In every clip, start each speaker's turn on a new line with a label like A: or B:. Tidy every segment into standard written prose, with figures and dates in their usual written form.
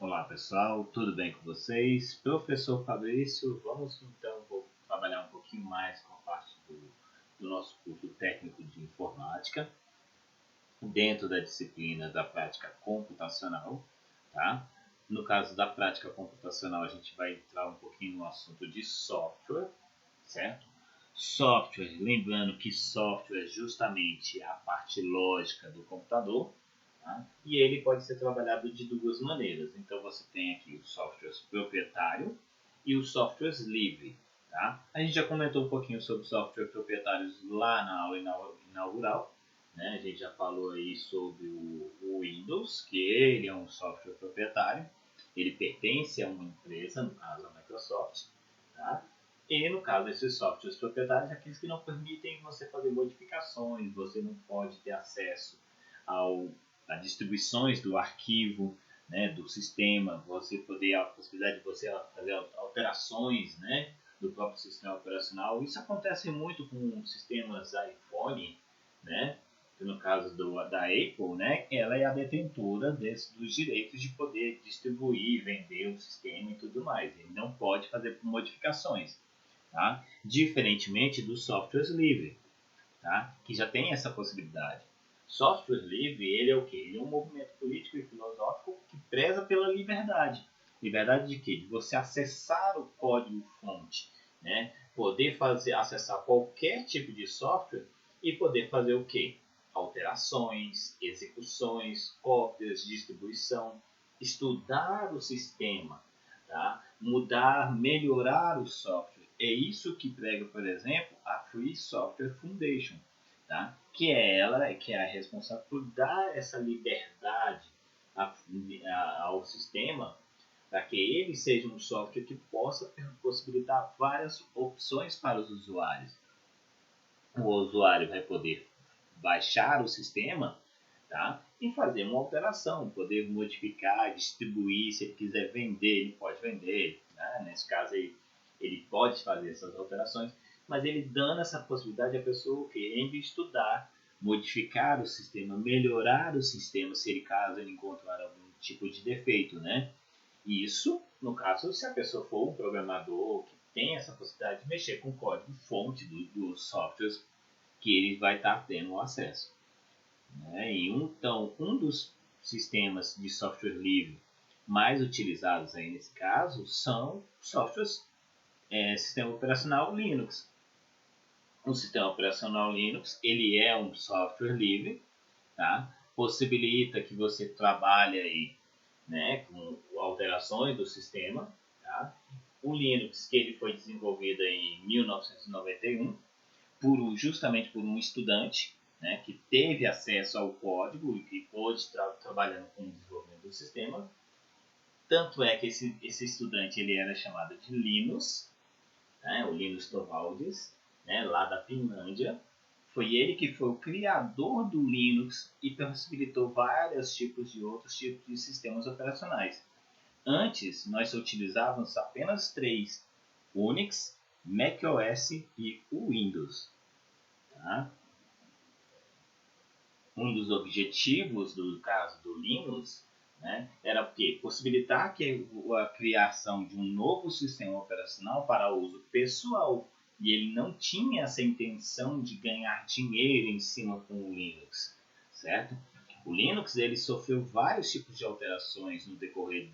A: Olá pessoal, tudo bem com vocês? Professor Fabrício, vamos então trabalhar um pouquinho mais com a parte do nosso curso técnico de informática, dentro da disciplina da prática computacional, tá? No caso da prática computacional, a gente vai entrar um pouquinho no assunto de software, certo? Software, lembrando que software é justamente a parte lógica do computador, tá? E ele pode ser trabalhado de duas maneiras. Então você tem aqui o software proprietário e os softwares livre. Tá? A gente já comentou um pouquinho sobre software proprietários lá na aula inaugural. Né? A gente já falou aí sobre o Windows, que ele é um software proprietário. Ele pertence a uma empresa, a Microsoft. Tá? E no caso desses softwares proprietários, aqueles que não permitem você fazer modificações, você não pode ter acesso a distribuições do arquivo, né, do sistema, você poder a possibilidade de você fazer alterações, né, do próprio sistema operacional. Isso acontece muito com sistemas iPhone, né, no caso da Apple, né, ela é a detentora dos direitos de poder distribuir, vender o sistema e tudo mais. Ele não pode fazer modificações, tá? Diferentemente dos softwares livres, tá? Que já tem essa possibilidade. Software livre, ele é o quê? Ele é um movimento político e filosófico que preza pela liberdade. Liberdade de quê? De você acessar o código-fonte, né? Poder acessar qualquer tipo de software e poder fazer o quê? Alterações, execuções, cópias, distribuição, estudar o sistema, tá? Mudar, melhorar o software. É isso que prega, por exemplo, a Free Software Foundation. Tá? Que é ela que é a responsável por dar essa liberdade ao sistema para que ele seja um software que possa possibilitar várias opções para os usuários. O usuário vai poder baixar o sistema, tá? E fazer uma alteração, poder modificar, distribuir, se ele quiser vender, ele pode vender, né? Nesse caso ele pode fazer essas alterações, mas ele dando essa possibilidade à pessoa que em vez de estudar, modificar o sistema, melhorar o sistema, se ele caso ele encontrar algum tipo de defeito, né? Isso, no caso, se a pessoa for um programador que tem essa possibilidade de mexer com o código-fonte dos softwares que ele vai estar tendo acesso. Né? E então, um dos sistemas de software livre mais utilizados aí nesse caso são softwares sistema operacional Linux. O sistema operacional Linux ele é um software livre, tá? Possibilita que você trabalhe aí, né, com alterações do sistema. Tá? O Linux que ele foi desenvolvido em 1991 justamente por um estudante, né, que teve acesso ao código e que pôde estar trabalhando com o desenvolvimento do sistema. Tanto é que esse estudante ele era chamado de Linus, né, o Linus Torvalds, né, lá da Finlândia. Foi ele que foi o criador do Linux e possibilitou vários outros tipos de sistemas operacionais. Antes, nós utilizávamos apenas três: Unix, macOS e o Windows. Tá? Um dos objetivos do caso do Linux, né, era o quê? Possibilitar a criação de um novo sistema operacional para uso pessoal. E ele não tinha essa intenção de ganhar dinheiro em cima com o Linux, certo? O Linux ele sofreu vários tipos de alterações no decorrer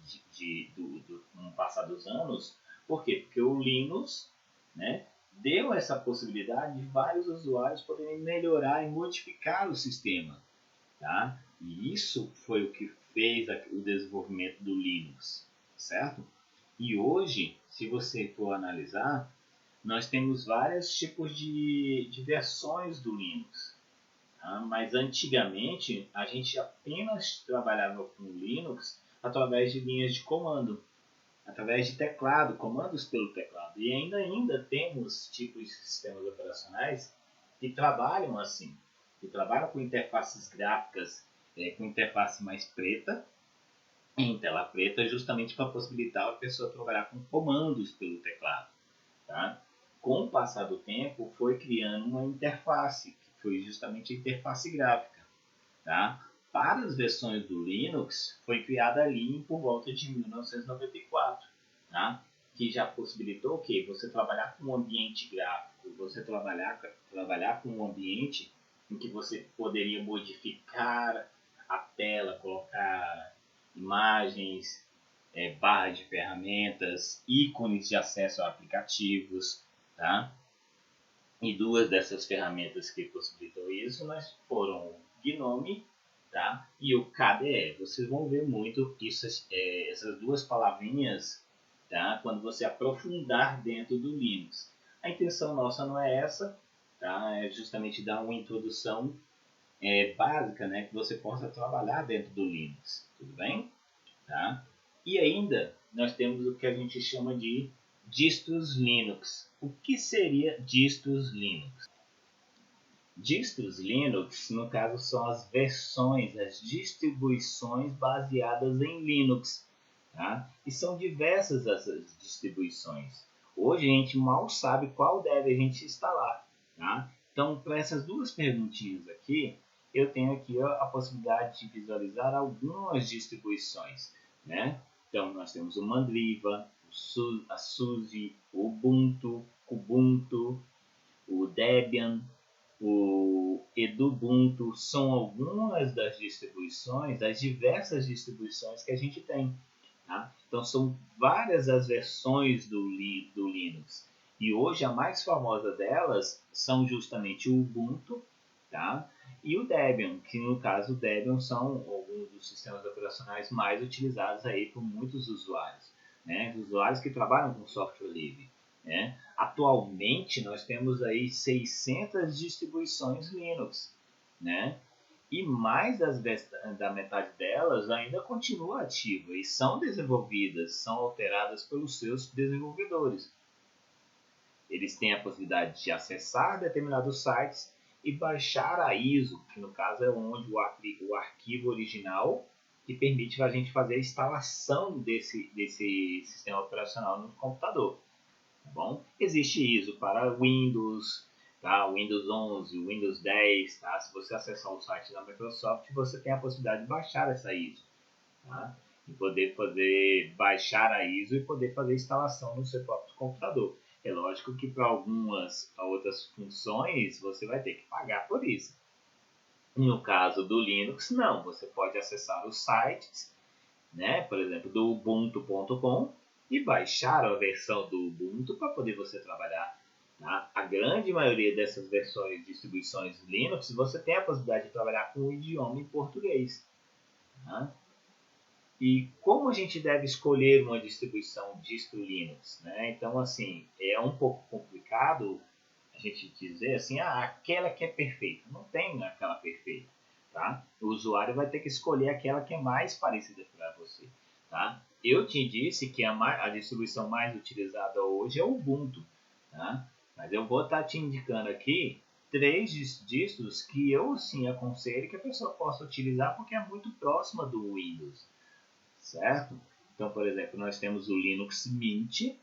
A: no passar dos anos. Por quê? Porque o Linux, né, deu essa possibilidade de vários usuários poderem melhorar e modificar o sistema. Tá? E isso foi o que fez o desenvolvimento do Linux, certo? E hoje, se você for analisar, nós temos vários tipos de versões do Linux. Tá? Mas antigamente, a gente apenas trabalhava com o Linux através de linhas de comando, através de teclado, comandos pelo teclado. E ainda temos tipos de sistemas operacionais que trabalham assim, que trabalham com interfaces gráficas, com interface mais preta, em tela preta, justamente para possibilitar a pessoa trabalhar com comandos pelo teclado. Tá? Com o passar do tempo, foi criando uma interface, que foi justamente a interface gráfica. Tá? para as versões do Linux foi criada ali por volta de 1994, tá? Que já possibilitou o quê? Você trabalhar com um ambiente gráfico, você trabalhar com um ambiente em que você poderia modificar a tela, colocar imagens, barra de ferramentas, ícones de acesso a aplicativos, tá? E duas dessas ferramentas que possibilitou isso foram o Gnome, tá? E o KDE. Vocês vão ver muito essas duas palavrinhas, tá? Quando você aprofundar dentro do Linux. A intenção nossa não é essa, tá? É justamente dar uma introdução básica, né? Que você possa trabalhar dentro do Linux, tudo bem? Tá? E ainda nós temos o que a gente chama de distros Linux. O que seria distros Linux? Distros Linux, no caso, são as versões, as distribuições baseadas em Linux. Tá? E são diversas essas distribuições. Hoje a gente mal sabe qual deve a gente instalar. Tá? Então, para essas duas perguntinhas aqui, eu tenho aqui a possibilidade de visualizar algumas distribuições. Né? Então, nós temos o Mandriva, a SUSE, o Ubuntu, o Debian, o Edubuntu, são algumas das distribuições, das diversas distribuições que a gente tem. Tá? Então, são várias as versões do Linux. E hoje a mais famosa delas são justamente o Ubuntu, tá? E o Debian, que no caso o Debian são alguns dos sistemas operacionais mais utilizados aí por muitos usuários, né? Usuários que trabalham com software livre. Né? Atualmente nós temos aí 600 distribuições Linux, né? E mais da metade delas ainda continua ativa e são desenvolvidas, são alteradas pelos seus desenvolvedores. Eles têm a possibilidade de acessar determinados sites e baixar a ISO, que no caso é onde o arquivo original que permite a gente fazer a instalação desse sistema operacional no computador. Tá bom? Existe ISO para Windows, tá? Windows 11, Windows 10. Tá? Se você acessar o site da Microsoft, você tem a possibilidade de baixar essa ISO. Tá? E poder baixar a ISO e poder fazer a instalação no seu próprio computador. É lógico que para algumas outras funções você vai ter que pagar por isso. No caso do Linux, não. Você pode acessar os sites, né? Por exemplo, do ubuntu.com e baixar a versão do Ubuntu para poder você trabalhar. Tá? A grande maioria dessas versões de distribuições Linux, você tem a possibilidade de trabalhar com o idioma em português. Tá? E como a gente deve escolher uma distribuição distro Linux? Né? Então, assim, é um pouco complicado a gente dizer assim, aquela que é perfeita. Não tem aquela perfeita. Tá? O usuário vai ter que escolher aquela que é mais parecida para você. Tá? Eu te disse que a distribuição mais utilizada hoje é o Ubuntu. Tá? Mas eu vou estar te indicando aqui 3 distros que eu sim aconselho que a pessoa possa utilizar porque é muito próxima do Windows. Certo? Então, por exemplo, nós temos o Linux Mint,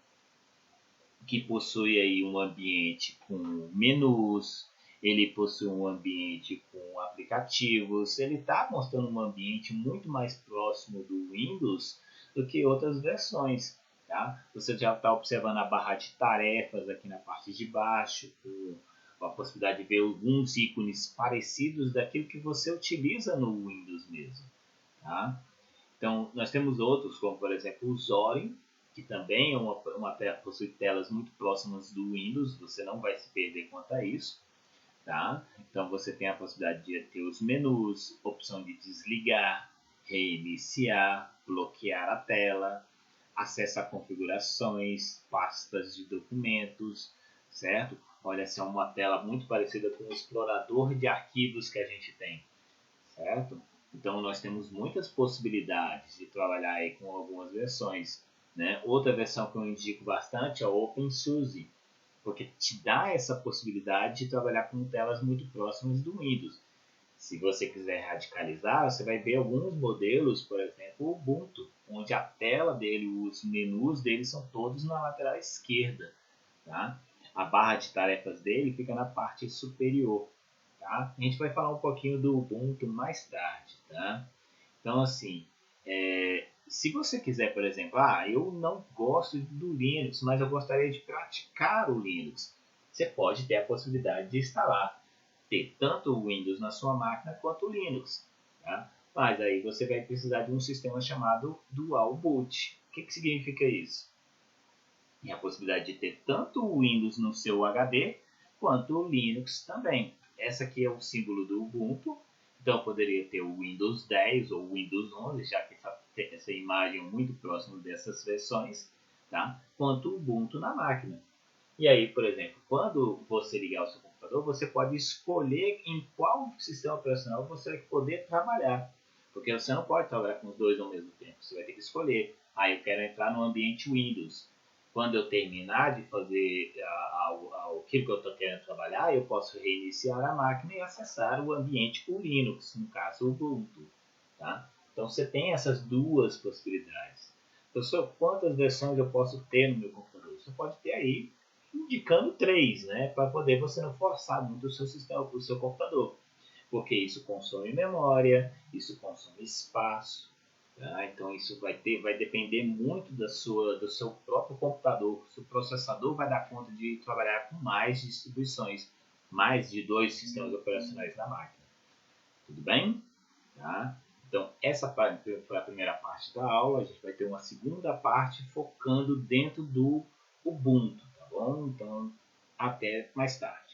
A: que possui aí um ambiente com menus, ele possui um ambiente com aplicativos, ele está mostrando um ambiente muito mais próximo do Windows do que outras versões. Tá? Você já está observando a barra de tarefas aqui na parte de baixo, com a possibilidade de ver alguns ícones parecidos daquilo que você utiliza no Windows mesmo. Tá? Então, nós temos outros, como por exemplo o Zorin, que também possui telas muito próximas do Windows, você não vai se perder quanto a isso. Tá? Então, você tem a possibilidade de ter os menus, opção de desligar, reiniciar, bloquear a tela, acesso a configurações, pastas de documentos, certo? Olha, essa é uma tela muito parecida com o explorador de arquivos que a gente tem, certo? Então, nós temos muitas possibilidades de trabalhar aí com algumas versões. Né? Outra versão que eu indico bastante é o OpenSUSE, porque te dá essa possibilidade de trabalhar com telas muito próximas do Windows. Se você quiser radicalizar, você vai ver alguns modelos, por exemplo, o Ubuntu, onde a tela dele, os menus dele são todos na lateral esquerda. Tá? A barra de tarefas dele fica na parte superior. Tá? A gente vai falar um pouquinho do Ubuntu mais tarde. tá? Então, assim, se você quiser, por exemplo, eu não gosto do Linux, mas eu gostaria de praticar o Linux, você pode ter a possibilidade de instalar, ter tanto o Windows na sua máquina quanto o Linux, tá? Mas aí você vai precisar de um sistema chamado Dual Boot. O que significa isso? É a possibilidade de ter tanto o Windows no seu HD quanto o Linux também. Essa aqui é o símbolo do Ubuntu. Então poderia ter o Windows 10 ou o Windows 11, já que essa imagem é muito próxima dessas versões, tá? Quanto o Ubuntu na máquina. E aí, por exemplo, quando você ligar o seu computador, você pode escolher em qual sistema operacional você vai poder trabalhar. Porque você não pode trabalhar com os dois ao mesmo tempo. Você vai ter que escolher. Eu quero entrar no ambiente Windows. Quando eu terminar de fazer aquilo que eu estou querendo trabalhar, eu posso reiniciar a máquina e acessar o ambiente com Linux, no caso o Ubuntu. Tá? Então você tem essas duas possibilidades. Professor, quantas versões eu posso ter no meu computador? Você pode ter aí indicando 3, né? Para poder você não forçar muito o seu sistema, o seu computador. Porque isso consome memória, isso consome espaço. Tá? Então isso vai depender muito do seu próprio computador. O seu processador vai dar conta de trabalhar com mais distribuições, mais de 2 sistemas operacionais na máquina. Tudo bem? Tá? Então essa foi a primeira parte da aula. A gente vai ter uma segunda parte focando dentro do Ubuntu, tá bom? Então até mais tarde.